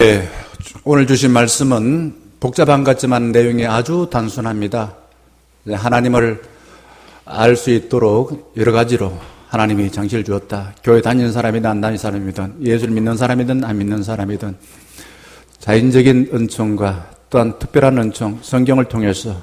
네, 오늘 주신 말씀은 복잡한 것 같지만 내용이 아주 단순합니다. 하나님을 알 수 있도록 여러 가지로 하나님이 장치를 주었다. 교회 다니는 사람이든 안 다니는 사람이든 예수를 믿는 사람이든 안 믿는 사람이든 자연적인 은총과 또한 특별한 은총, 성경을 통해서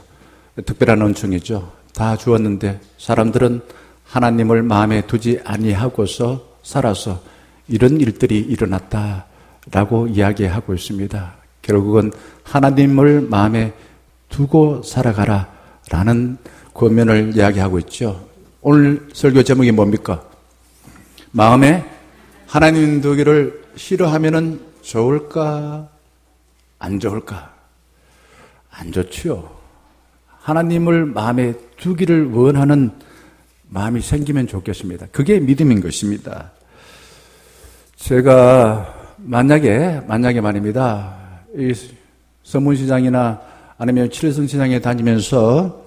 특별한 은총이죠. 다 주었는데 사람들은 하나님을 마음에 두지 아니하고서 살아서 이런 일들이 일어났다라고 이야기하고 있습니다. 결국은 하나님을 마음에 두고 살아가라라는 권면을 이야기하고 있죠. 오늘 설교 제목이 뭡니까? 마음에 하나님 두기를 싫어하면은 좋을까? 안 좋을까? 안 좋지요. 하나님을 마음에 두기를 원하는 마음이 생기면 좋겠습니다. 그게 믿음인 것입니다. 제가 만약에 말입니다. 이 서문시장이나 아니면 칠성시장에 다니면서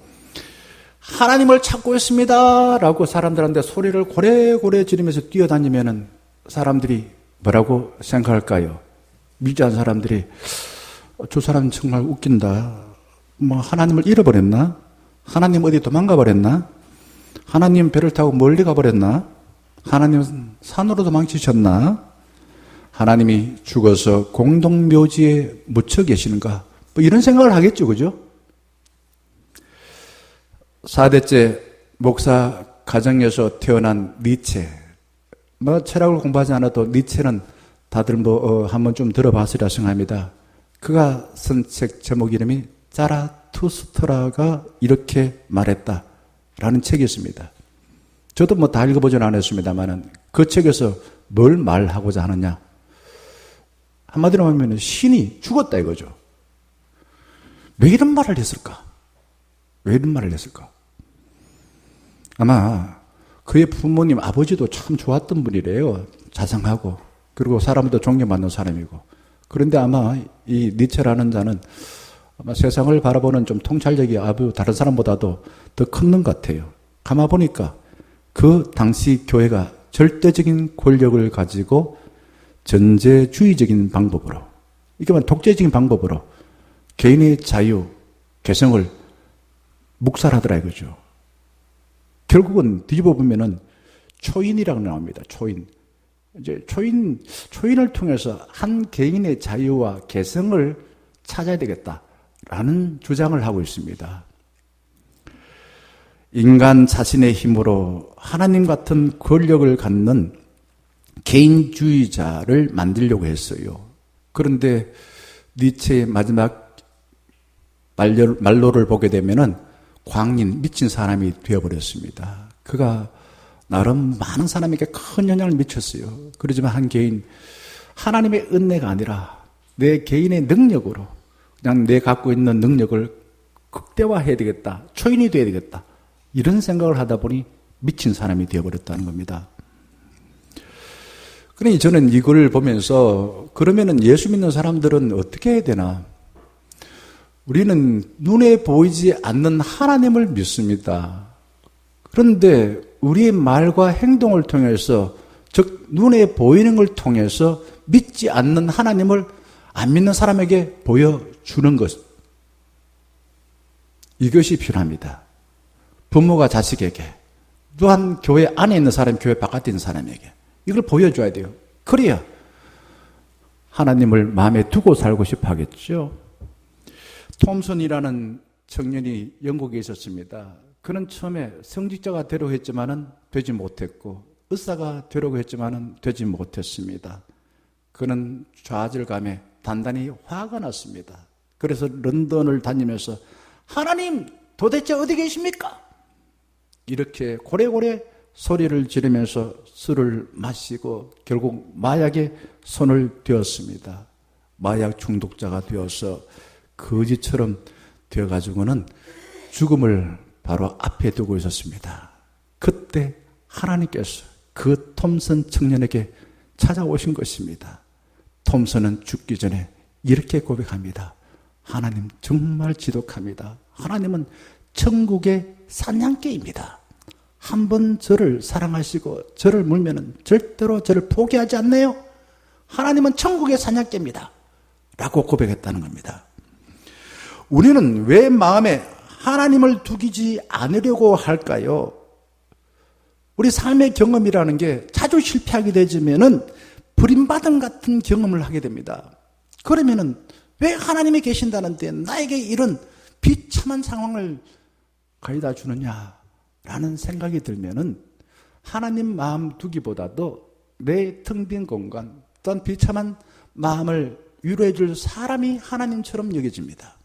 하나님을 찾고 있습니다 라고 사람들한테 소리를 고래고래 지르면서 뛰어다니면은 사람들이 뭐라고 생각할까요? 믿지 않는 사람들이 저 사람 정말 웃긴다. 뭐 하나님을 잃어버렸나? 하나님 어디 도망가 버렸나? 하나님 배를 타고 멀리 가버렸나? 하나님은 산으로 도망치셨나? 하나님이 죽어서 공동묘지에 묻혀 계시는가? 뭐 이런 생각을 하겠죠, 그죠? 4대째 목사 가정에서 태어난 니체. 뭐 철학을 공부하지 않아도 니체는 다들 한번 좀 들어봤으리라 생각합니다. 그가 쓴 책 제목 이름이 자라투스트라가 이렇게 말했다라는 책이 있습니다. 저도 뭐 다 읽어보지는 않았습니다만은 그 책에서 뭘 말하고자 하느냐? 한마디로 하면 신이 죽었다 이거죠. 왜 이런 말을 했을까? 왜 이런 말을 했을까? 아마 그의 부모님, 아버지도 참 좋았던 분이래요. 자상하고 그리고 사람도 존경받는 사람이고. 그런데 아마 이 니체라는 자는 아마 세상을 바라보는 좀 통찰력이 아주 다른 사람보다도 더 컸는 것 같아요. 가만 보니까 그 당시 교회가 절대적인 권력을 가지고 전제주의적인 방법으로, 이게 뭐 독재적인 방법으로 개인의 자유, 개성을 묵살하더라 이거죠. 결국은 뒤집어 보면은 초인이라고 나옵니다. 초인. 이제 초인을 통해서 한 개인의 자유와 개성을 찾아야 되겠다라는 주장을 하고 있습니다. 인간 자신의 힘으로 하나님 같은 권력을 갖는 개인주의자를 만들려고 했어요. 그런데 니체의 마지막 말로를 보게 되면은 광인, 미친 사람이 되어버렸습니다. 그가 나름 많은 사람에게 큰 영향을 미쳤어요. 그러지만 한 개인, 하나님의 은혜가 아니라 내 개인의 능력으로 그냥 내 갖고 있는 능력을 극대화해야 되겠다. 초인이 돼야 되겠다. 이런 생각을 하다 보니 미친 사람이 되어버렸다는 겁니다. 그러니 저는 이걸 보면서 그러면은 예수 믿는 사람들은 어떻게 해야 되나? 우리는 눈에 보이지 않는 하나님을 믿습니다. 그런데 우리의 말과 행동을 통해서, 즉 눈에 보이는 걸 통해서 믿지 않는 하나님을 안 믿는 사람에게 보여주는 것, 이것이 필요합니다. 부모가 자식에게, 또한 교회 안에 있는 사람, 교회 바깥에 있는 사람에게 이걸 보여줘야 돼요. 그래야 하나님을 마음에 두고 살고 싶어 하겠죠. 톰슨이라는 청년이 영국에 있었습니다. 그는 처음에 성직자가 되려고 했지만은 되지 못했고 의사가 되려고 했지만은 되지 못했습니다. 그는 좌절감에 단단히 화가 났습니다. 그래서 런던을 다니면서 하나님 도대체 어디 계십니까? 이렇게 고래고래 소리를 지르면서 술을 마시고 결국 마약에 손을 대었습니다. 마약 중독자가 되어서 거지처럼 되어가지고는 죽음을 바로 앞에 두고 있었습니다. 그때 하나님께서 그 톰슨 청년에게 찾아오신 것입니다. 톰슨은 죽기 전에 이렇게 고백합니다. 하나님 정말 지독합니다. 하나님은 천국의 사냥개입니다. 한번 저를 사랑하시고 저를 물면은 절대로 저를 포기하지 않네요. 하나님은 천국의 사냥개입니다. 라고 고백했다는 겁니다. 우리는 왜 마음에 하나님을 두기지 않으려고 할까요? 우리 삶의 경험이라는 게 자주 실패하게 되지면은 버림받은 같은 경험을 하게 됩니다. 그러면은 왜 하나님이 계신다는데 나에게 이런 비참한 상황을 가져다 주느냐라는 생각이 들면은 하나님 마음 두기보다도 내 텅 빈 공간 또한 비참한 마음을 위로해 줄 사람이 하나님처럼 여겨집니다.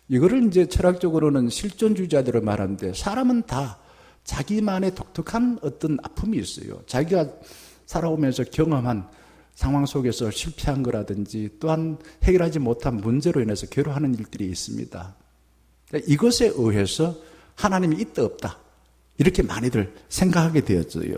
이거를 이제 철학적으로는 실존주의자들을 말하는데 사람은 다 자기만의 독특한 어떤 아픔이 있어요. 자기가 살아오면서 경험한 상황 속에서 실패한 거라든지 또한 해결하지 못한 문제로 인해서 괴로워하는 일들이 있습니다. 이것에 의해서 하나님이 있다 없다 이렇게 많이들 생각하게 되었어요.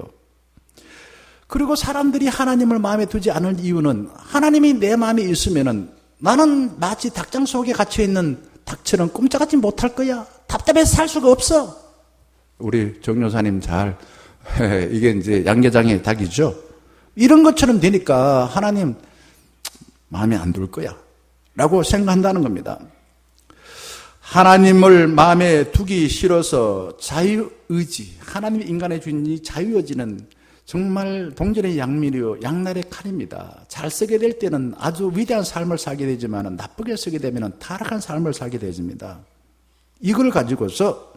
그리고 사람들이 하나님을 마음에 두지 않을 이유는 하나님이 내 마음에 있으면은 나는 마치 닭장 속에 갇혀있는 닭처럼 꼼짝하지 못할 거야. 답답해서 살 수가 없어. 우리 정여사님 이게 이제 양계장의 닭이죠. 이런 것처럼 되니까 하나님 마음에 안 둘 거야 라고 생각한다는 겁니다. 하나님을 마음에 두기 싫어서 자유의지, 하나님이 인간에 주신 이 자유의지는 정말 동전의 양미료, 양날의 칼입니다. 잘 쓰게 될 때는 아주 위대한 삶을 살게 되지만 나쁘게 쓰게 되면 타락한 삶을 살게 되집니다. 이걸 가지고서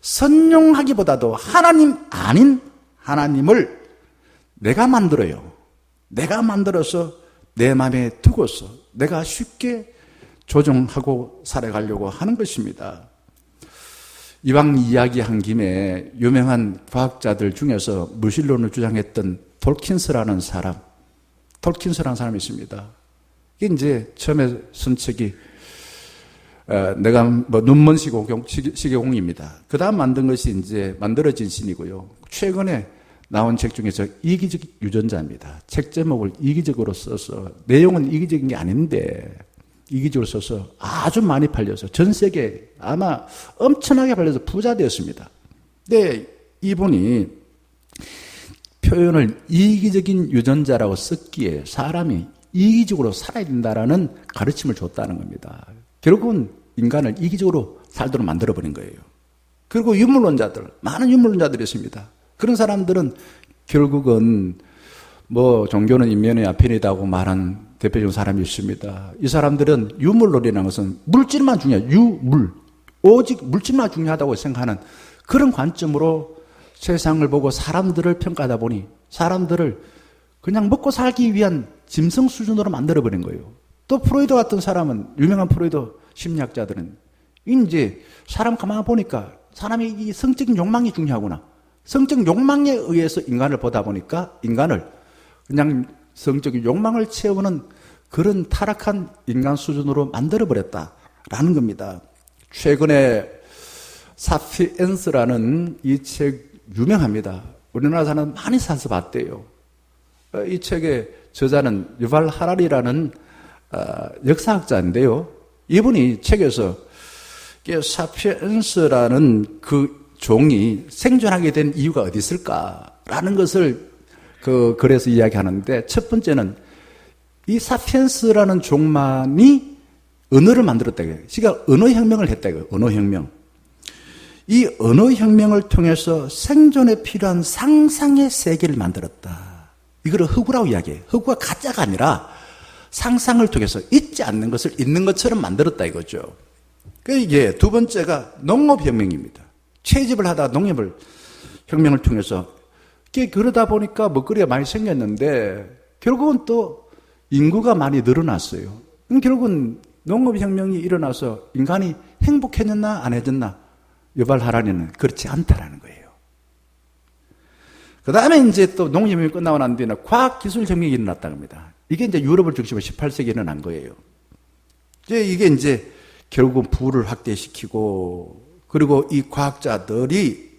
선용하기보다도 하나님 아닌 하나님을 내가 만들어요. 내가 만들어서 내 마음에 두고서 내가 쉽게 조정하고 살아가려고 하는 것입니다. 이왕 이야기한 김에 유명한 과학자들 중에서 무신론을 주장했던 톨킨스라는 사람이 있습니다. 이게 이제 처음에 선책이 내가 눈먼 시계공입니다. 그 다음 만든 것이 이제 만들어진 신이고요. 최근에 나온 책 중에서 이기적 유전자입니다. 책 제목을 이기적으로 써서 내용은 이기적인 게 아닌데 이기적으로 써서 아주 많이 팔려서 전 세계에 아마 엄청나게 팔려서 부자 되었습니다. 근데 이분이 표현을 이기적인 유전자라고 썼기에 사람이 이기적으로 살아야 된다라는 가르침을 줬다는 겁니다. 결국은 인간을 이기적으로 살도록 만들어버린 거예요. 그리고 많은 유물론자들이 있습니다. 그런 사람들은 결국은 종교는 인면의 아편이다고 말한 대표적인 사람이 있습니다. 이 사람들은 유물론이라는 것은 물질만 오직 물질만 중요하다고 생각하는 그런 관점으로 세상을 보고 사람들을 평가하다 보니 사람들을 그냥 먹고 살기 위한 짐승 수준으로 만들어버린 거예요. 또 프로이드 같은 사람은, 유명한 프로이드 심리학자들은 이제 사람 가만히 보니까 사람의 이 성적인 욕망이 중요하구나. 성적 욕망에 의해서 인간을 보다 보니까 인간을 그냥 성적인 욕망을 채우는 그런 타락한 인간 수준으로 만들어버렸다라는 겁니다. 최근에 사피엔스라는 이 책 유명합니다. 우리나라 사람은 많이 사서 봤대요. 이 책의 저자는 유발 하라리라는 역사학자인데요. 이분이 책에서 사피엔스라는 그 종이 생존하게 된 이유가 어디 있을까라는 것을 그 글에서 이야기하는데, 첫 번째는 이 사피엔스라는 종만이 언어를 만들었다. 그러니까 언어혁명을 했다. 언어혁명. 이 언어혁명을 통해서 생존에 필요한 상상의 세계를 만들었다. 이거를 허구라고 이야기해요. 허구가 가짜가 아니라 상상을 통해서 있지 않는 것을 있는 것처럼 만들었다 이거죠. 이게 두 번째가 농업혁명입니다. 채집을 하다가 농업을 혁명을 통해서 그러다 보니까 먹거리가 많이 생겼는데 결국은 또 인구가 많이 늘어났어요. 결국은 농업혁명이 일어나서 인간이 행복해졌나 안 해졌나? 유발 하라리는 그렇지 않다라는 거예요. 그 다음에 이제 또 농업혁명이 끝나고 난 뒤에는 과학기술혁명이 일어났다고 합니다. 이게 이제 유럽을 중심으로 18세기에 일어난 거예요. 이게 이제 결국은 부를 확대시키고, 그리고 이 과학자들이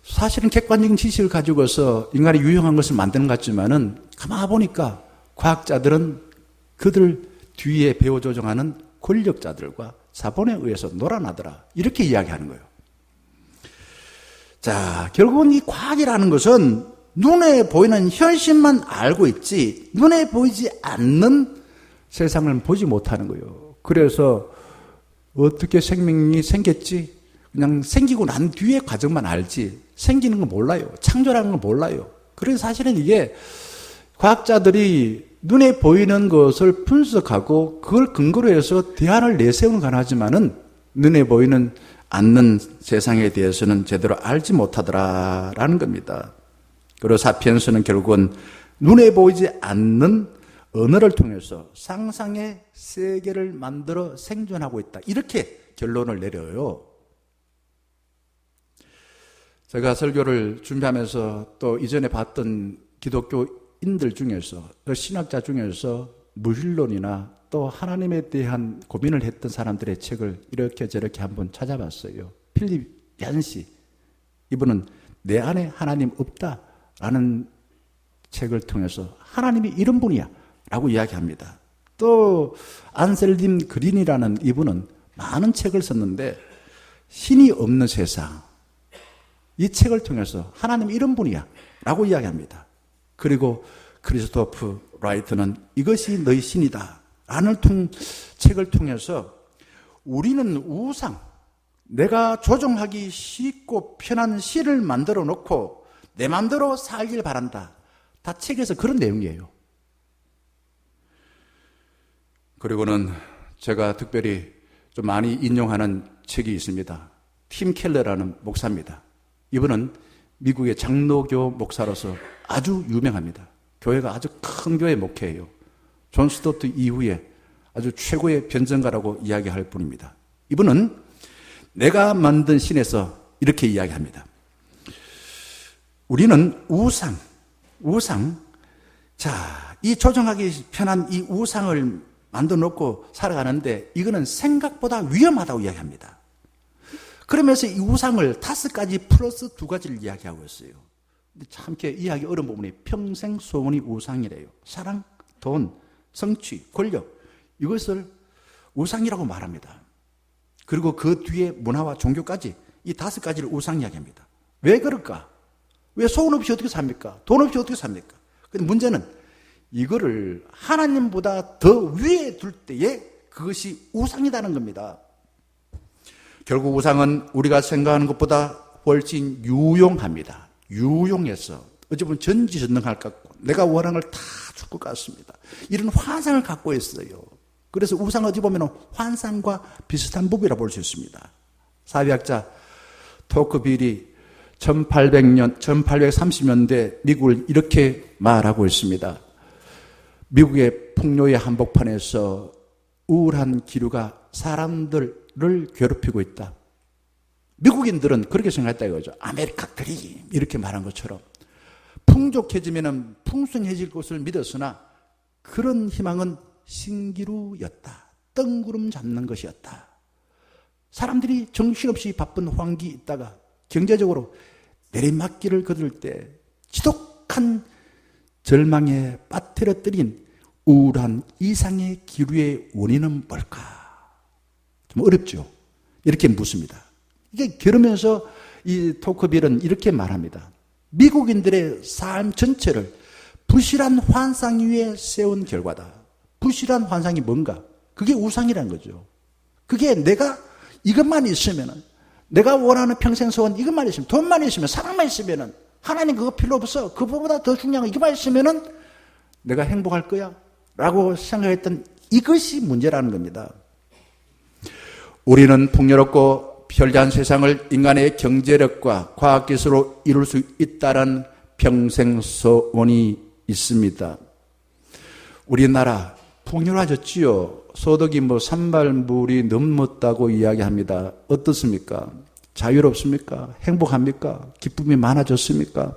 사실은 객관적인 지식을 가지고서 인간이 유용한 것을 만드는 것 같지만은 가만히 보니까 과학자들은 그들 뒤에 배후 조종하는 권력자들과 자본에 의해서 놀아나더라. 이렇게 이야기하는 거예요. 자, 결국은 이 과학이라는 것은 눈에 보이는 현실만 알고 있지 눈에 보이지 않는 세상을 보지 못하는 거예요. 그래서 어떻게 생명이 생겼지? 그냥 생기고 난 뒤의 과정만 알지 생기는 건 몰라요. 창조라는 건 몰라요. 그래서 사실은 이게 과학자들이 눈에 보이는 것을 분석하고 그걸 근거로 해서 대안을 내세우는 건 하지만은 눈에 보이는 않는 세상에 대해서는 제대로 알지 못하더라라는 겁니다. 그리고 사피엔스는 결국은 눈에 보이지 않는 언어를 통해서 상상의 세계를 만들어 생존하고 있다. 이렇게 결론을 내려요. 제가 설교를 준비하면서 또 이전에 봤던 기독교인들 중에서 신학자 중에서 무신론이나 또 하나님에 대한 고민을 했던 사람들의 책을 이렇게 저렇게 한번 찾아봤어요. 필립 얀시 이분은 내 안에 하나님 없다라는 책을 통해서 하나님이 이런 분이야 라고 이야기합니다. 또 안셀림 그린이라는 이분은 많은 책을 썼는데 신이 없는 세상 이 책을 통해서 하나님 이런 분이야 라고 이야기합니다. 그리고 크리스토프 라이트는 이것이 너희 신이다 라는 책을 통해서 우리는 우상, 내가 조종하기 쉽고 편한 시를 만들어 놓고 내 마음대로 살길 바란다. 다 책에서 그런 내용이에요. 그리고는 제가 특별히 좀 많이 인용하는 책이 있습니다. 팀 켈러라는 목사입니다. 이분은 미국의 장로교 목사로서 아주 유명합니다. 교회가 아주 큰 교회 목회예요. 존 스토트 이후에 아주 최고의 변증가라고 이야기할 분입니다. 이분은 내가 만든 신에서 이렇게 이야기합니다. 우리는 우상. 자, 이 조정하기 편한 이 우상을 만들어 놓고 살아가는데 이거는 생각보다 위험하다고 이야기합니다. 그러면서 이 우상을 5가지 플러스 2가지를 이야기하고 있어요. 근데 참 이렇게 이해하기 어려운 부분이 평생 소원이 우상이래요. 사랑, 돈, 성취, 권력 이것을 우상이라고 말합니다. 그리고 그 뒤에 문화와 종교까지 이 5가지를 우상 이야기합니다. 왜 그럴까? 왜 소원 없이 어떻게 삽니까? 돈 없이 어떻게 삽니까? 근데 문제는 이거를 하나님보다 더 위에 둘 때에 그것이 우상이라는 겁니다. 결국 우상은 우리가 생각하는 것보다 훨씬 유용합니다. 유용해서 어찌 보면 전지전능할 것 같고 내가 원하는 걸 다 줄 것 같습니다. 이런 환상을 갖고 있어요. 그래서 우상은 어찌 보면 환상과 비슷한 부분이라고 볼 수 있습니다. 사회학자 토크빌이 1830년대 미국을 이렇게 말하고 있습니다. 미국의 풍요의 한복판에서 우울한 기류가 사람들을 괴롭히고 있다. 미국인들은 그렇게 생각했다 이거죠. 아메리카 드림 이렇게 말한 것처럼 풍족해지면 풍성해질 것을 믿었으나 그런 희망은 신기루였다. 뜬구름 잡는 것이었다. 사람들이 정신없이 바쁜 환기 있다가 경제적으로 내리막길을 거둘 때 지독한 절망에 빠뜨려뜨린 우울한 이상의 기류의 원인은 뭘까? 좀 어렵죠. 이렇게 묻습니다. 이게 그러면서 이 토크빌은 이렇게 말합니다. 미국인들의 삶 전체를 부실한 환상 위에 세운 결과다. 부실한 환상이 뭔가? 그게 우상이라는 거죠. 그게 내가 이것만 있으면은 내가 원하는 평생 소원 이것만 있으면 돈만 있으면 사랑만 있으면은 하나님 그거 필요 없어. 그거보다 더 중요한 거 이것만 있으면은 내가 행복할 거야 라고 생각했던 이것이 문제라는 겁니다. 우리는 풍요롭고 편리한 세상을 인간의 경제력과 과학기술로 이룰 수 있다는 평생 소원이 있습니다. 우리나라 풍요로워졌지요. 소득이 산발물이 넘었다고 이야기합니다. 어떻습니까? 자유롭습니까? 행복합니까? 기쁨이 많아졌습니까?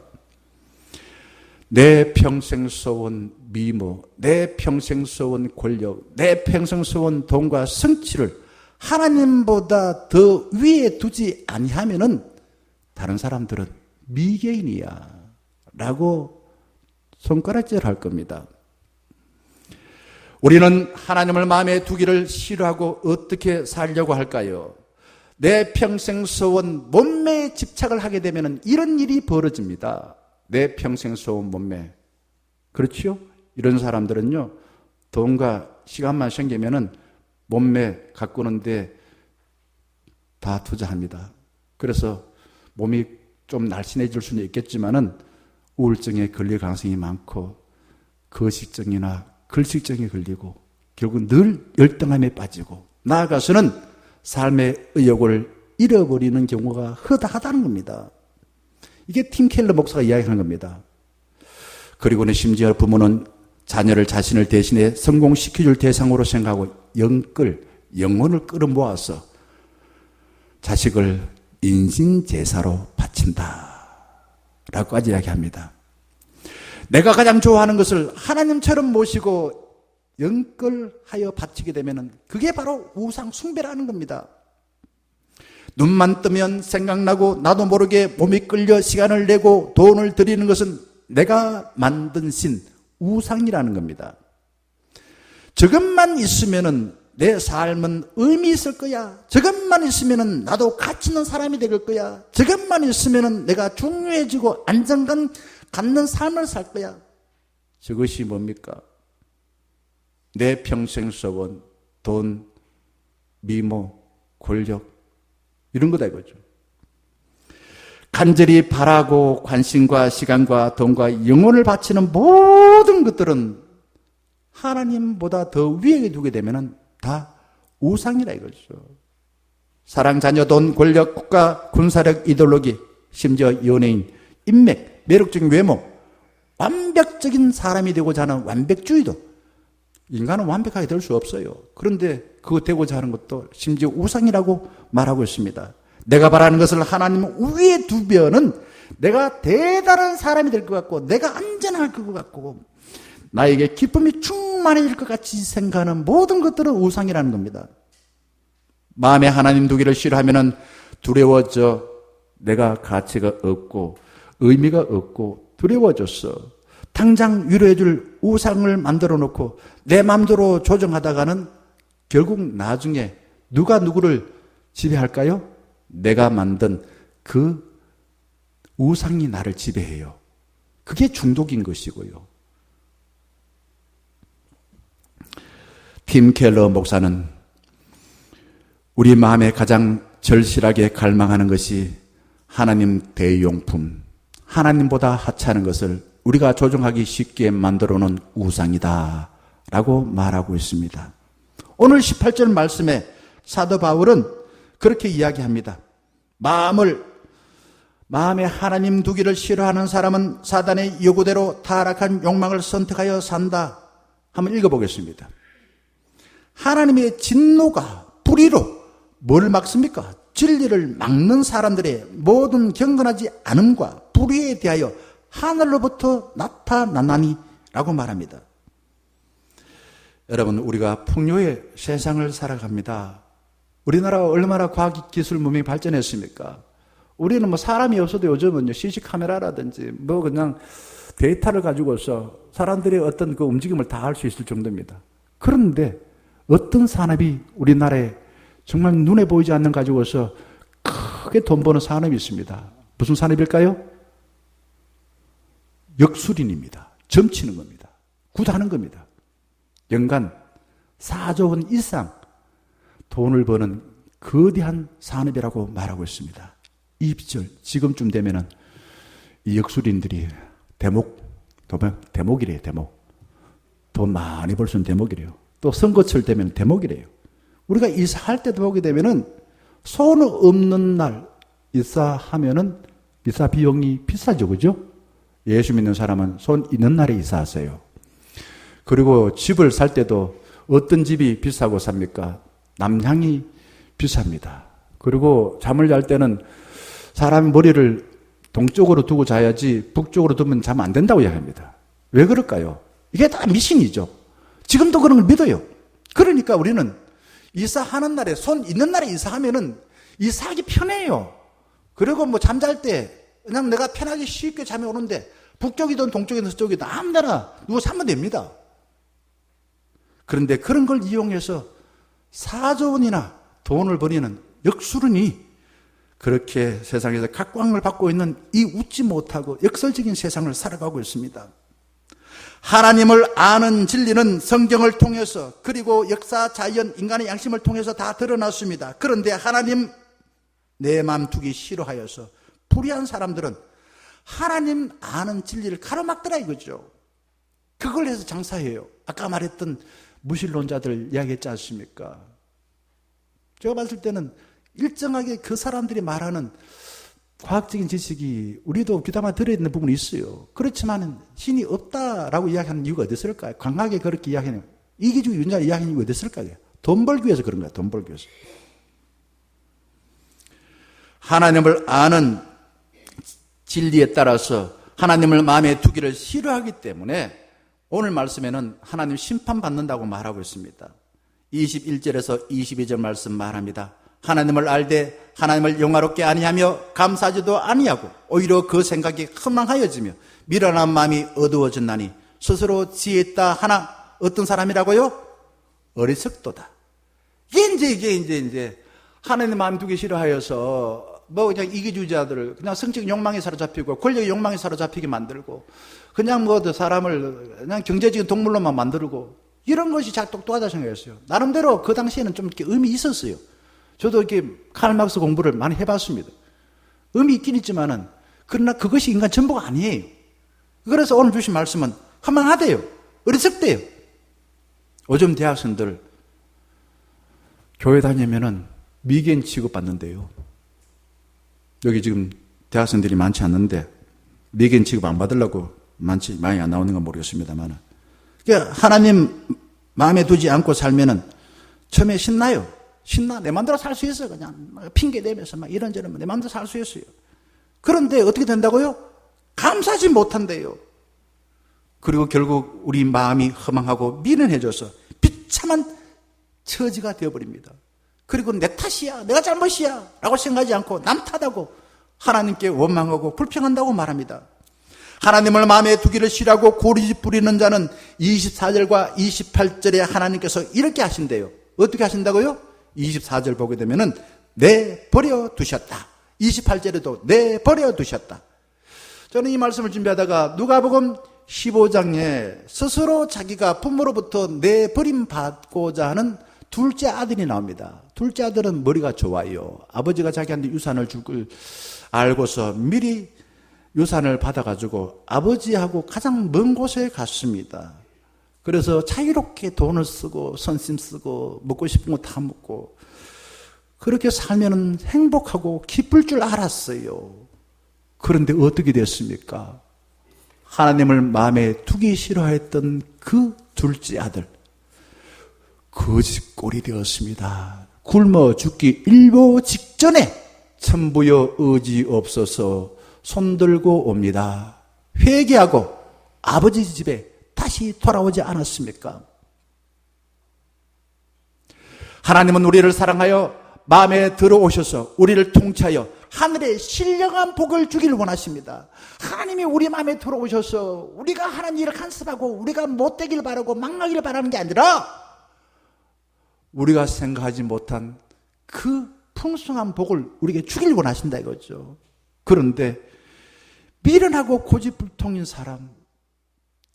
내 평생 소원 미모, 내 평생 소원 권력, 내 평생 소원 돈과 성취를 하나님보다 더 위에 두지 아니하면은 다른 사람들은 미개인이야 라고 손가락질할 겁니다. 우리는 하나님을 마음에 두기를 싫어하고 어떻게 살려고 할까요? 내 평생 소원 몸매에 집착을 하게 되면 이런 일이 벌어집니다. 내 평생 써온 몸매. 그렇지요? 이런 사람들은요, 돈과 시간만 생기면은 몸매 가꾸는데 다 투자합니다. 그래서 몸이 좀 날씬해질 수는 있겠지만은 우울증에 걸릴 가능성이 많고 거식증이나 글식증에 걸리고 결국 늘 열등함에 빠지고 나아가서는 삶의 의욕을 잃어버리는 경우가 허다하다는 겁니다. 이게 팀 켈러 목사가 이야기하는 겁니다. 그리고는 심지어 부모는 자녀를 자신을 대신해 성공시켜줄 대상으로 생각하고 영혼을 끌어모아서 자식을 인신제사로 바친다 라고까지 이야기합니다. 내가 가장 좋아하는 것을 하나님처럼 모시고 영끌하여 바치게 되면 그게 바로 우상 숭배라는 겁니다. 눈만 뜨면 생각나고 나도 모르게 몸이 끌려 시간을 내고 돈을 들이는 것은 내가 만든 신, 우상이라는 겁니다. 저것만 있으면은 내 삶은 의미 있을 거야. 저것만 있으면은 나도 가치 있는 사람이 될 거야. 저것만 있으면은 내가 중요해지고 안정감 갖는 삶을 살 거야. 저것이 뭡니까? 내 평생 써온 돈, 미모, 권력 이런 거다 이거죠. 간절히 바라고 관심과 시간과 돈과 영혼을 바치는 모든 것들은 하나님보다 더 위에 두게 되면 다 우상이라 이거죠. 사랑, 자녀, 돈, 권력, 국가, 군사력, 이데올로기, 심지어 연예인, 인맥, 매력적인 외모, 완벽적인 사람이 되고자 하는 완벽주의도 인간은 완벽하게 될 수 없어요. 그런데 그거 되고자 하는 것도 심지어 우상이라고 말하고 있습니다. 내가 바라는 것을 하나님 위에 두면은 내가 대단한 사람이 될 것 같고 내가 안전할 것 같고 나에게 기쁨이 충만해질 것 같이 생각하는 모든 것들은 우상이라는 겁니다. 마음에 하나님 두기를 싫어하면은 두려워져 내가 가치가 없고 의미가 없고 두려워졌어. 당장 위로해줄 우상을 만들어 놓고 내 마음대로 조정하다가는 결국 나중에 누가 누구를 지배할까요? 내가 만든 그 우상이 나를 지배해요. 그게 중독인 것이고요. 팀 켈러 목사는 우리 마음에 가장 절실하게 갈망하는 것이 하나님 대용품, 하나님보다 하찮은 것을 우리가 조종하기 쉽게 만들어 놓은 우상이다 라고 말하고 있습니다. 오늘 18절 말씀에 사도 바울은 그렇게 이야기합니다. 마음에 하나님 두기를 싫어하는 사람은 사단의 요구대로 타락한 욕망을 선택하여 산다. 한번 읽어보겠습니다. 하나님의 진노가 불의로 뭘 막습니까? 진리를 막는 사람들의 모든 경건하지 않음과 불의에 대하여 하늘로부터 나타나나니 라고 말합니다. 여러분, 우리가 풍요의 세상을 살아갑니다. 우리나라가 얼마나 과학기술 문명이 발전했습니까? 우리는 사람이 없어도 요즘은 CC카메라라든지 그냥 데이터를 가지고서 사람들의 어떤 그 움직임을 다 알 수 있을 정도입니다. 그런데 어떤 산업이 우리나라에 정말 눈에 보이지 않는 가지고서 크게 돈 버는 산업이 있습니다. 무슨 산업일까요? 역술인입니다. 점치는 겁니다. 굿하는 겁니다. 연간 4조 원 이상 돈을 버는 거대한 산업이라고 말하고 있습니다. 이 시절 지금쯤 되면은 이 역술인들이 대목이래요. 대목. 돈 많이 벌 수 있는 대목이래요. 또 선거철 되면 대목이래요. 우리가 이사할 때도 보게 되면은 손 없는 날 이사하면은 이사 비용이 비싸죠, 그죠? 예수 믿는 사람은 손 있는 날에 이사하세요. 그리고 집을 살 때도 어떤 집이 비싸고 삽니까? 남향이 비쌉니다. 그리고 잠을 잘 때는 사람 머리를 동쪽으로 두고 자야지 북쪽으로 두면 잠 안 된다고 이야기합니다. 왜 그럴까요? 이게 다 미신이죠. 지금도 그런 걸 믿어요. 그러니까 우리는 이사하는 날에 손 있는 날에 이사하면은 이사하기 편해요. 그리고 잠잘 때 그냥 내가 편하게 쉽게 잠이 오는데 북쪽이든 동쪽이든 서쪽이든 아무데나 누워 자면 됩니다. 그런데 그런 걸 이용해서 4조 원이나 돈을 버리는 역술은이 그렇게 세상에서 각광을 받고 있는 이 웃지 못하고 역설적인 세상을 살아가고 있습니다. 하나님을 아는 진리는 성경을 통해서 그리고 역사, 자연, 인간의 양심을 통해서 다 드러났습니다. 그런데 하나님 내 맘 두기 싫어하여서 불의한 사람들은 하나님 아는 진리를 가로막더라 이거죠. 그걸 해서 장사해요. 아까 말했던 무신론자들 이야기했지 않습니까? 제가 봤을 때는 일정하게 그 사람들이 말하는 과학적인 지식이 우리도 귀담아 들어있는 부분이 있어요. 그렇지만 신이 없다라고 이야기하는 이유가 어디 있을까요? 강하게 그렇게 이야기하는 이기주의 윤자 이야기하는 이유가 어디 있을까요? 돈 벌기 위해서 그런 거야. 돈 벌기 위해서. 하나님을 아는 진리에 따라서 하나님을 마음에 두기를 싫어하기 때문에 오늘 말씀에는 하나님 심판받는다고 말하고 있습니다. 21절에서 22절 말씀 말합니다. 하나님을 알되 하나님을 영화롭게 아니하며 감사하지도 아니하고 오히려 그 생각이 허망하여지며 미련한 마음이 어두워졌나니 스스로 지혜 있다 하나 어떤 사람이라고요? 어리석도다. 이게 이제 하나님 마음 두기 싫어하여서 그냥 이기주의자들을 그냥 성적 욕망에 사로잡히고 권력의 욕망에 사로잡히게 만들고 그냥 사람을 그냥 경제적인 동물로만 만들고 이런 것이 잘 똑똑하다 생각했어요. 나름대로 그 당시에는 좀 이렇게 의미 있었어요. 저도 이렇게 칼 막스 공부를 많이 해봤습니다. 의미 있긴 있지만은 그러나 그것이 인간 전부가 아니에요. 그래서 오늘 주신 말씀은 허망하대요. 어리석대요. 요즘 대학생들 교회 다니면은 미개인 취급받는데요. 여기 지금 대학생들이 많지 않는데 미개인 취급 안 받으려고 많이 안 나오는 건 모르겠습니다만 그러니까 하나님 마음에 두지 않고 살면은 처음에 신나요. 신나. 내 마음대로 살 수 있어. 그냥 핑계 대면서 막 이런저런 내 마음대로 살 수 있어요. 그런데 어떻게 된다고요? 감사하지 못한대요. 그리고 결국 우리 마음이 허망하고 미련해져서 비참한 처지가 되어버립니다. 그리고 내 탓이야, 내가 잘못이야 라고 생각하지 않고 남 탓하고 하나님께 원망하고 불평한다고 말합니다. 하나님을 마음에 두기를 싫어하고 고리집 부리는 자는 24절과 28절에 하나님께서 이렇게 하신대요. 어떻게 하신다고요? 24절 보게 되면은 내버려 두셨다. 28절에도 내버려 두셨다. 저는 이 말씀을 준비하다가 누가복음 15장에 스스로 자기가 부모로부터 내버림 받고자 하는 둘째 아들이 나옵니다. 둘째 아들은 머리가 좋아요. 아버지가 자기한테 유산을 줄 걸 알고서 미리 유산을 받아가지고 아버지하고 가장 먼 곳에 갔습니다. 그래서 자유롭게 돈을 쓰고 선심 쓰고 먹고 싶은 거 다 먹고 그렇게 살면 행복하고 기쁠 줄 알았어요. 그런데 어떻게 됐습니까? 하나님을 마음에 두기 싫어했던 그 둘째 아들 거짓골이 되었습니다. 굶어 죽기 일보 직전에 천부여 의지 없어서 손들고 옵니다. 회개하고 아버지 집에 다시 돌아오지 않았습니까? 하나님은 우리를 사랑하여 마음에 들어오셔서 우리를 통치하여 하늘의 신령한 복을 주기를 원하십니다. 하나님이 우리 마음에 들어오셔서 우리가 하는 일을 간섭하고 우리가 못되길 바라고 망하기를 바라는 게 아니라 우리가 생각하지 못한 그 풍성한 복을 우리에게 주기를 원하신다 이거죠. 그런데 미련하고 고집불통인 사람,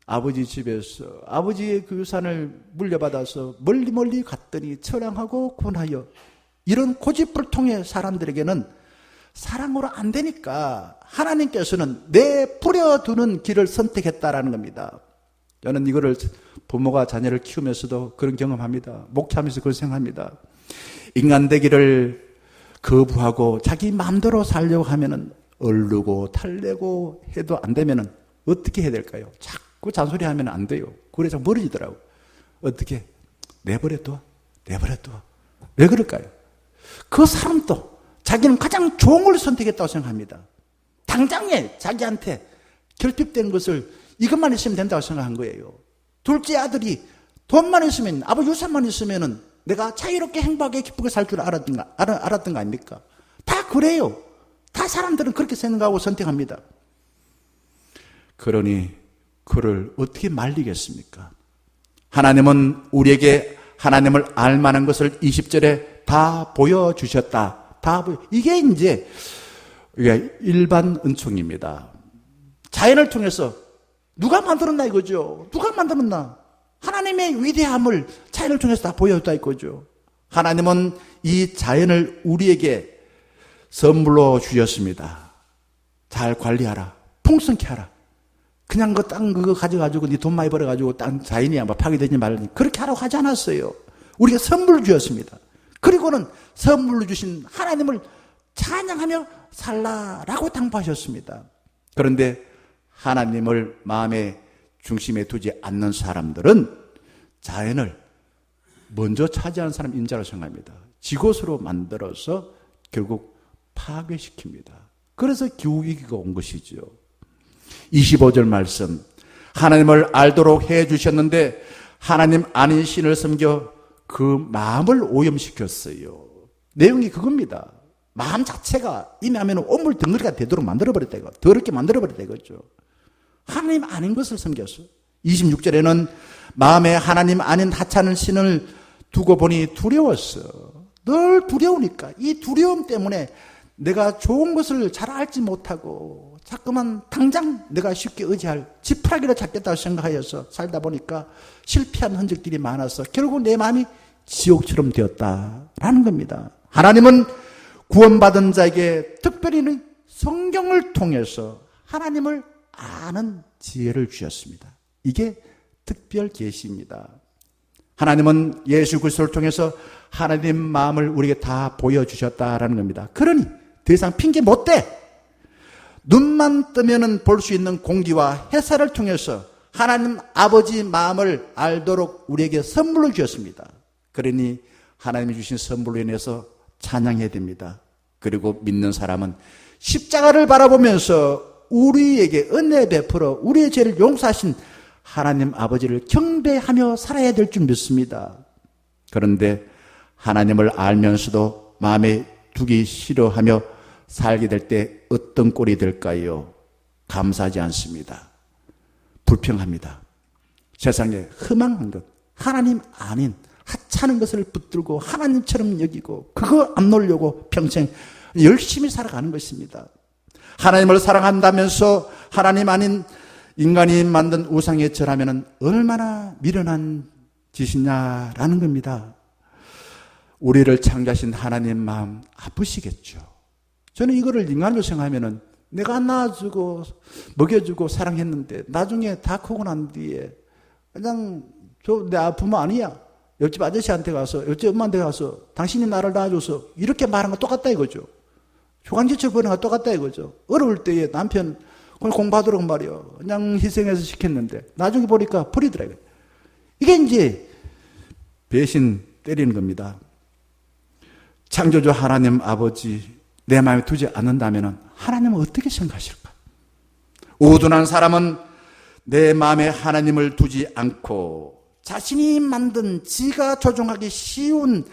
아버지 집에서 아버지의 그 유산을 물려받아서 멀리 갔더니 처량하고 곤하여 이런 고집불통의 사람들에게는 사랑으로 안 되니까 하나님께서는 내버려두는 길을 선택했다라는 겁니다. 저는 이거를 부모가 자녀를 키우면서도 그런 경험합니다. 목회하면서 그걸 생각합니다. 인간 되기를 거부하고 자기 마음대로 살려고 하면은 얼르고 탈내고 해도 안 되면은 어떻게 해야 될까요? 자꾸 잔소리하면 안 돼요. 그래서 멀어지더라고. 어떻게? 내버려둬. 왜 그럴까요? 그 사람도 자기는 가장 좋은 걸 선택했다고 생각합니다. 당장에 자기한테 결핍된 것을 이것만 있으면 된다고 생각한 거예요. 둘째 아들이 돈만 있으면, 아버지 유산만 있으면은 내가 자유롭게 행복하게 기쁘게 살 줄 알았던 거 아닙니까? 다 그래요. 다 사람들은 그렇게 생각하고 선택합니다. 그러니 그를 어떻게 말리겠습니까? 하나님은 우리에게 하나님을 알 만한 것을 20절에 다 보여주셨다. 다 보여. 이게 이제 일반 은총입니다. 자연을 통해서 누가 만들었나 이거죠. 누가 만들었나? 하나님의 위대함을 자연을 통해서 다 보여줬다 이거죠. 하나님은 이 자연을 우리에게 선물로 주셨습니다. 잘 관리하라. 풍성케 하라. 그냥 땅 그거 가져가지고 네 돈 많이 벌어가지고 땅 자연이 아마 파괴되지 말니 그렇게 하라고 하지 않았어요. 우리가 선물을 주었습니다. 그리고는 선물로 주신 하나님을 찬양하며 살라라고 당부하셨습니다. 그런데 하나님을 마음의 중심에 두지 않는 사람들은 자연을 먼저 차지하는 사람 인자로 생각합니다. 지곳으로 만들어서 결국 파괴시킵니다. 그래서 기후위기가 온 것이죠. 25절 말씀, 하나님을 알도록 해주셨는데 하나님 아닌 신을 섬겨 그 마음을 오염시켰어요. 내용이 그겁니다. 마음 자체가 이미 하면 오물 덩어리가 되도록 만들어버렸다 이거. 더럽게 만들어버렸다 이거죠. 하나님 아닌 것을 섬겼어. 26절에는 마음에 하나님 아닌 하찮은 신을 두고 보니 두려웠어. 늘 두려우니까 이 두려움 때문에 내가 좋은 것을 잘 알지 못하고 자꾸만 당장 내가 쉽게 의지할 지푸라기를 잡겠다고 생각하여서 살다 보니까 실패한 흔적들이 많아서 결국 내 마음이 지옥처럼 되었다라는 겁니다. 하나님은 구원받은 자에게 특별히 성경을 통해서 하나님을 아는 지혜를 주셨습니다. 이게 특별 계시입니다. 하나님은 예수 그리스도를 통해서 하나님 마음을 우리에게 다 보여주셨다라는 겁니다. 그러니 더 이상 핑계 못 대. 눈만 뜨면은 볼 수 있는 공기와 햇살을 통해서 하나님 아버지 마음을 알도록 우리에게 선물로 주셨습니다. 그러니 하나님이 주신 선물로 인해서 찬양해야 됩니다. 그리고 믿는 사람은 십자가를 바라보면서 우리에게 은혜 베풀어 우리의 죄를 용서하신 하나님 아버지를 경배하며 살아야 될 줄 믿습니다. 그런데 하나님을 알면서도 마음에 두기 싫어하며 살게 될 때 어떤 꼴이 될까요? 감사하지 않습니다. 불평합니다. 세상에 흠앙한 것, 하나님 아닌 하찮은 것을 붙들고 하나님처럼 여기고 그거 안 놓으려고 평생 열심히 살아가는 것입니다. 하나님을 사랑한다면서 하나님 아닌 인간이 만든 우상에 절하면 얼마나 미련한 짓이냐라는 겁니다. 우리를 창조하신 하나님 마음 아프시겠죠. 저는 이거를 인간으로 생각하면은 내가 낳아주고 먹여주고 사랑했는데 나중에 다 크고 난 뒤에 그냥 내 부모 아니야. 옆집 아저씨한테 가서 옆집 엄마한테 가서 당신이 나를 낳아줘서 이렇게 말한 거 똑같다 이거죠. 조간지쳐 버리는 거 똑같다 이거죠. 어려울 때에 남편 공부하도록 말이요. 그냥 희생해서 시켰는데 나중에 보니까 버리더라고요. 이게 이제 배신 때리는 겁니다. 창조주 하나님 아버지 내 마음에 두지 않는다면 하나님은 어떻게 생각하실까? 우둔한 사람은 내 마음에 하나님을 두지 않고 자신이 만든 지가 조종하기 쉬운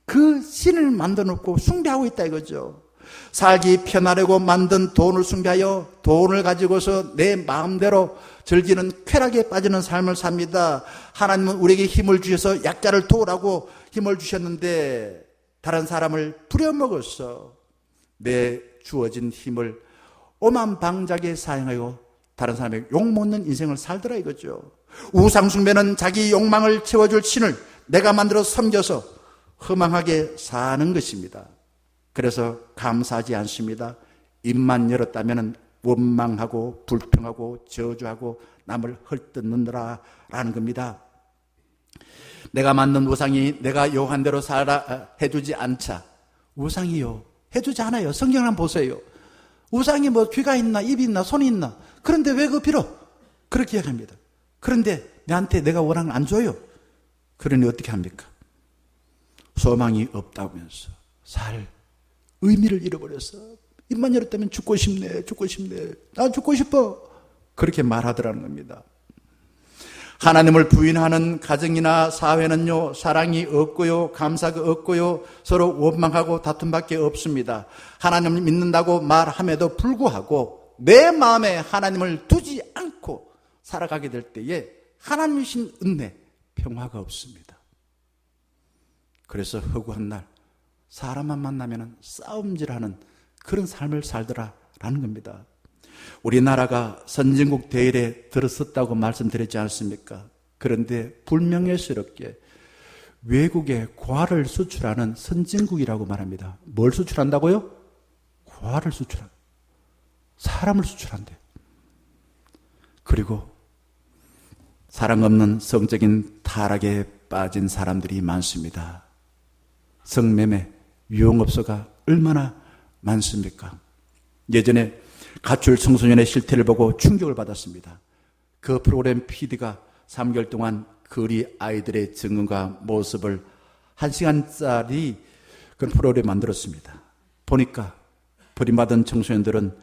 그 신을 만들어 놓고 숭배하고 있다 이거죠. 살기 편하려고 만든 돈을 숭배하여 돈을 가지고서 내 마음대로 즐기는 쾌락에 빠지는 삶을 삽니다. 하나님은 우리에게 힘을 주셔서 약자를 도우라고 힘을 주셨는데 다른 사람을 부려먹어서 내 주어진 힘을 오만방자하게 사용하여 다른 사람에게 욕먹는 인생을 살더라 이거죠. 우상숭배는 자기 욕망을 채워줄 신을 내가 만들어 섬겨서 허망하게 사는 것입니다. 그래서 감사하지 않습니다. 입만 열었다면 원망하고 불평하고 저주하고 남을 헐뜯는다라는 겁니다. 내가 만든 우상이 내가 요한 대로 살아 해주지 않자. 우상이요 해주지 않아요. 성경 한번 보세요. 우상이 뭐 귀가 있나 입이 있나 손이 있나 그런데 왜 그거 빌어? 그렇게 얘기합니다. 그런데 내한테 내가 원하는 걸 안 줘요. 그러니 어떻게 합니까? 소망이 없다면서 살 의미를 잃어버렸어. 입만 열었다면 죽고 싶네 죽고 싶네 나 죽고 싶어 그렇게 말하더라는 겁니다. 하나님을 부인하는 가정이나 사회는요 사랑이 없고요 감사가 없고요 서로 원망하고 다툼밖에 없습니다. 하나님을 믿는다고 말함에도 불구하고 내 마음에 하나님을 두지 않고 살아가게 될 때에 하나님이신 은혜 평화가 없습니다. 그래서 허구한 날 사람만 만나면 싸움질하는 그런 삶을 살더라라는 겁니다. 우리나라가 선진국 대열에 들었었다고 말씀드렸지 않습니까? 그런데 불명예스럽게 외국에 과를 수출하는 선진국이라고 말합니다. 뭘 수출한다고요? 과를 수출한다. 사람을 수출한대. 그리고 사랑 없는 성적인 타락에 빠진 사람들이 많습니다. 성매매, 유흥업소가 얼마나 많습니까? 예전에 가출 청소년의 실태를 보고 충격을 받았습니다. 그 프로그램 PD가 3개월 동안 거리 아이들의 증언과 모습을 1시간짜리 그런 프로그램을 만들었습니다. 보니까 버림받은 청소년들은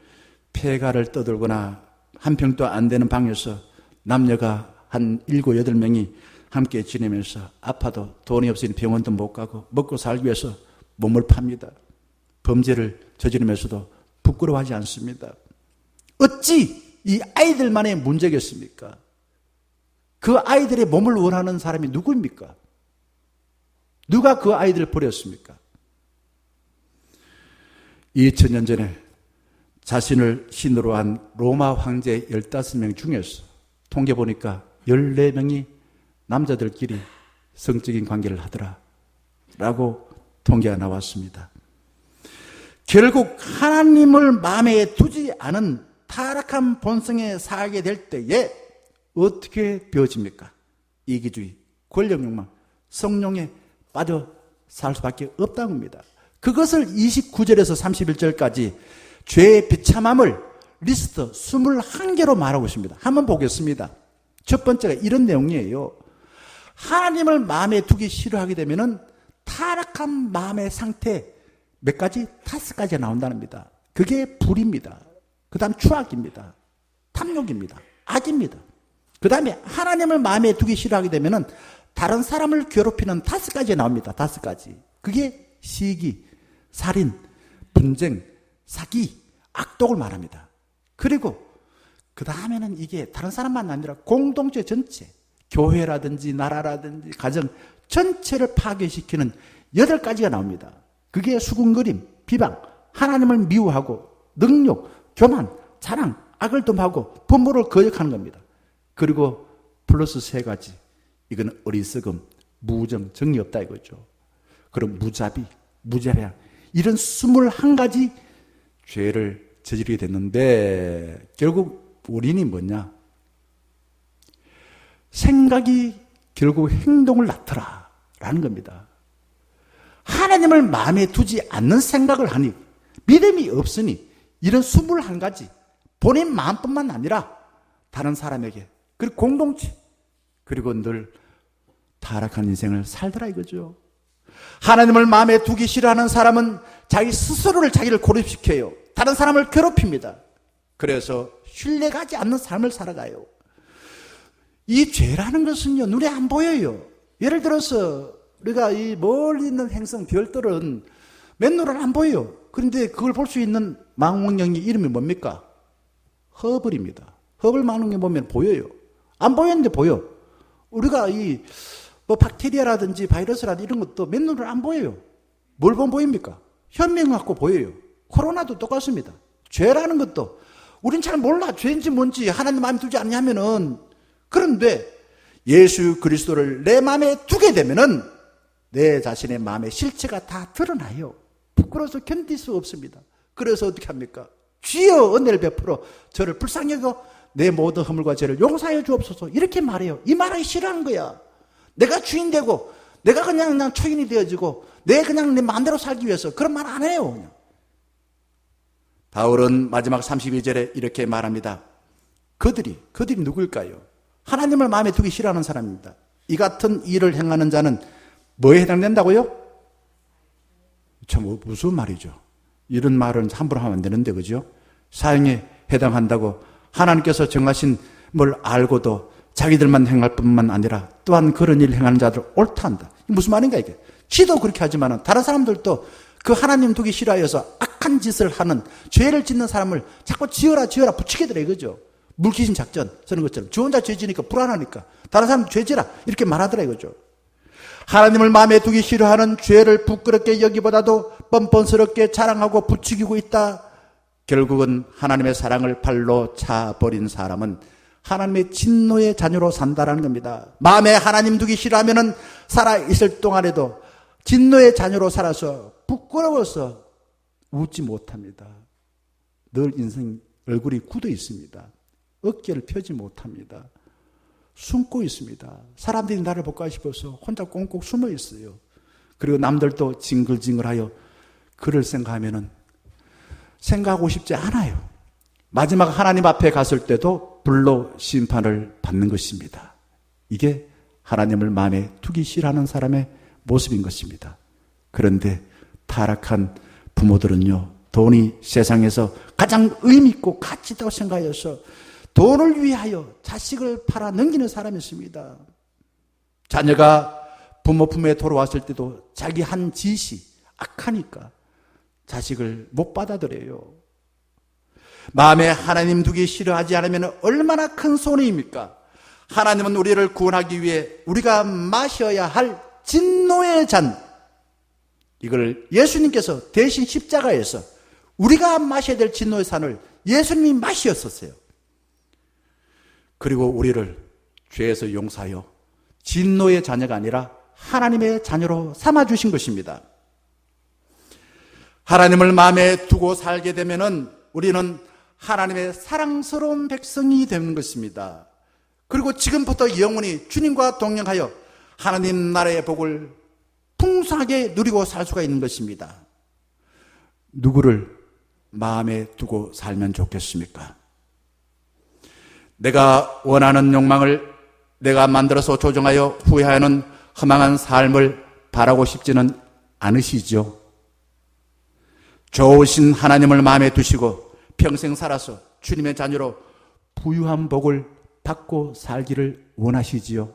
폐가를 떠들거나 한 평도 안 되는 방에서 남녀가 한 7, 8명이 함께 지내면서 아파도 돈이 없으니 병원도 못 가고 먹고 살기 위해서 몸을 팝니다. 범죄를 저지르면서도 부끄러워하지 않습니다. 어찌 이 아이들만의 문제겠습니까? 그 아이들의 몸을 원하는 사람이 누구입니까? 누가 그 아이들을 버렸습니까? 2000년 전에 자신을 신으로 한 로마 황제 15명 중에서 통계 보니까 14명이 남자들끼리 성적인 관계를 하더라라고 통계가 나왔습니다. 결국 하나님을 마음에 두지 않은 타락한 본성에 살게 될 때에 어떻게 되어집니까? 이기주의, 권력욕망, 성욕에 빠져 살 수밖에 없다는 겁니다. 그것을 29절에서 31절까지 죄의 비참함을 리스트 21개로 말하고 있습니다. 한번 보겠습니다. 첫 번째가 이런 내용이에요. 하나님을 마음에 두기 싫어하게 되면은 타락한 마음의 상태 몇 가지? 5가지가 나온다는 겁니다. 그게 불입니다. 그 다음 추악입니다. 탐욕입니다. 악입니다. 그 다음에 하나님을 마음에 두기 싫어하게 되면은 다른 사람을 괴롭히는 5가지 나옵니다. 5가지. 그게 시기, 살인, 분쟁, 사기, 악독을 말합니다. 그리고 그 다음에는 이게 다른 사람만 아니라 공동체 전체, 교회라든지 나라라든지 가정 전체를 파괴시키는 8가지가 나옵니다. 그게 수군거림, 비방, 하나님을 미워하고 능욕, 교만, 자랑, 악을 dom하고 부모를 거역하는 겁니다. 그리고 플러스 3가지. 이건 어리석음, 무정, 정이 없다 이거죠. 그럼 무자비, 무자량 이런 21가지 죄를 저지르게 됐는데 결국 원인이 뭐냐? 생각이 결국 행동을 낳더라라는 겁니다. 하나님을 마음에 두지 않는 생각을 하니 믿음이 없으니 이런 21가지 본인 마음뿐만 아니라 다른 사람에게 그리고 공동체 그리고 늘 타락한 인생을 살더라 이거죠. 하나님을 마음에 두기 싫어하는 사람은 자기 스스로를 자기를 고립시켜요. 다른 사람을 괴롭힙니다. 그래서 신뢰가지 않는 삶을 살아가요. 이 죄라는 것은요 눈에 안 보여요. 예를 들어서 우리가 이 멀리 있는 행성 별들은 맨눈으로 안 보여요. 그런데 그걸 볼 수 있는 망원경의 이름이 뭡니까? 허블입니다. 허블 망원경 보면 보여요. 안 보였는데 보여. 우리가 이 뭐 박테리아라든지 바이러스라든지 이런 것도 맨눈으로 안 보여요. 뭘 보면 보입니까? 현미경 갖고 보여요. 코로나도 똑같습니다. 죄라는 것도 우린 잘 몰라. 죄인지 뭔지 하나님 마음에 두지 않냐면은 그런데 예수 그리스도를 내 마음에 두게 되면은 내 자신의 마음의 실체가 다 드러나요. 부끄러워서 견딜 수 없습니다. 그래서 어떻게 합니까? 주여 은혜를 베풀어 저를 불쌍히 여겨 내 모든 허물과 죄를 용서하여 주옵소서 이렇게 말해요. 이 말하기 싫어하는 거야. 내가 주인 되고 내가 그냥 초인이 되어지고 그냥 내 마음대로 살기 위해서 그런 말 안 해요. 그냥. 바울은 마지막 32절에 이렇게 말합니다. 그들이 누구일까요? 하나님을 마음에 두기 싫어하는 사람입니다. 이 같은 일을 행하는 자는 뭐에 해당된다고요? 참 무슨 말이죠. 이런 말은 함부로 하면 안 되는데 그죠? 사형에 해당한다고 하나님께서 정하신 뭘 알고도 자기들만 행할 뿐만 아니라 또한 그런 일을 행하는 자들 옳다 한다. 무슨 말인가 이게? 지도 그렇게 하지만 다른 사람들도 그 하나님 두기 싫어해서 악한 짓을 하는 죄를 짓는 사람을 자꾸 지어라 붙이게 되라 이거죠. 물귀신 작전 쓰는 것처럼 저 혼자 죄 지니까 불안하니까 다른 사람 죄 지라 이렇게 말하더라 이거죠. 하나님을 마음에 두기 싫어하는 죄를 부끄럽게 여기보다도 뻔뻔스럽게 자랑하고 부추기고 있다. 결국은 하나님의 사랑을 발로 차버린 사람은 하나님의 진노의 자녀로 산다라는 겁니다. 마음에 하나님 두기 싫어하면은 살아있을 동안에도 진노의 자녀로 살아서 부끄러워서 웃지 못합니다. 늘 인생 얼굴이 굳어 있습니다. 어깨를 펴지 못합니다. 숨고 있습니다. 사람들이 나를 볼까 싶어서 혼자 꽁꽁 숨어 있어요. 그리고 남들도 징글징글하여 그를 생각하면은 생각하고 싶지 않아요. 마지막 하나님 앞에 갔을 때도 불로 심판을 받는 것입니다. 이게 하나님을 마음에 두기 싫어하는 사람의 모습인 것입니다. 그런데 타락한 부모들은요, 돈이 세상에서 가장 의미 있고 가치 있다고 생각해서 돈을 위하여 자식을 팔아 넘기는 사람이 있습니다. 자녀가 부모 품에 돌아왔을 때도 자기 한 짓이 악하니까 자식을 못 받아들여요. 마음에 하나님 두기 싫어하지 않으면 얼마나 큰 손해입니까? 하나님은 우리를 구원하기 위해 우리가 마셔야 할 진노의 잔, 이걸 예수님께서 대신 십자가에서 우리가 마셔야 될 진노의 잔을 예수님이 마셨었어요. 그리고 우리를 죄에서 용서하여 진노의 자녀가 아니라 하나님의 자녀로 삼아주신 것입니다. 하나님을 마음에 두고 살게 되면은 우리는 하나님의 사랑스러운 백성이 되는 것입니다. 그리고 지금부터 영원히 주님과 동행하여 하나님 나라의 복을 풍성하게 누리고 살 수가 있는 것입니다. 누구를 마음에 두고 살면 좋겠습니까? 내가 원하는 욕망을 내가 만들어서 조정하여 후회하는 허망한 삶을 바라고 싶지는 않으시죠? 좋으신 하나님을 마음에 두시고 평생 살아서 주님의 자녀로 부유한 복을 받고 살기를 원하시지요?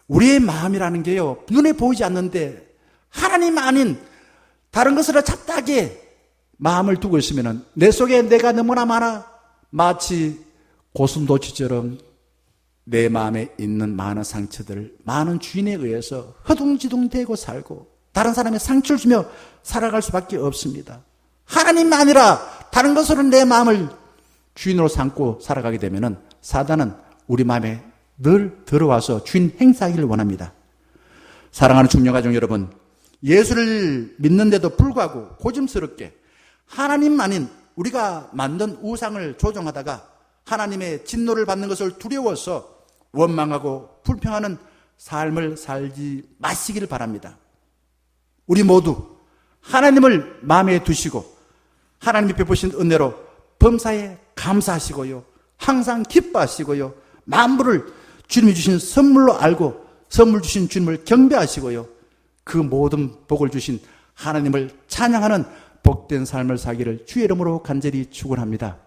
우리의 마음이라는 게요, 눈에 보이지 않는데 하나님 아닌 다른 것으로 잡다하게 마음을 두고 있으면 내 속에 내가 너무나 많아 마치 고슴도치처럼 내 마음에 있는 많은 상처들을 많은 주인에 의해서 허둥지둥대고 살고 다른 사람의 상처를 주며 살아갈 수밖에 없습니다. 하나님 아니라 다른 것으로 내 마음을 주인으로 삼고 살아가게 되면 사단은 우리 마음에 늘 들어와서 주인 행사하기를 원합니다. 사랑하는 중녀가족 여러분, 예수를 믿는데도 불구하고 고집스럽게 하나님 아닌 우리가 만든 우상을 조종하다가 하나님의 진노를 받는 것을 두려워서 원망하고 불평하는 삶을 살지 마시기를 바랍니다. 우리 모두 하나님을 마음에 두시고 하나님이 베푸신 은혜로 범사에 감사하시고요, 항상 기뻐하시고요, 만물을 주님이 주신 선물로 알고 선물 주신 주님을 경배하시고요, 그 모든 복을 주신 하나님을 찬양하는 복된 삶을 사기를 주의 이름으로 간절히 축원합니다.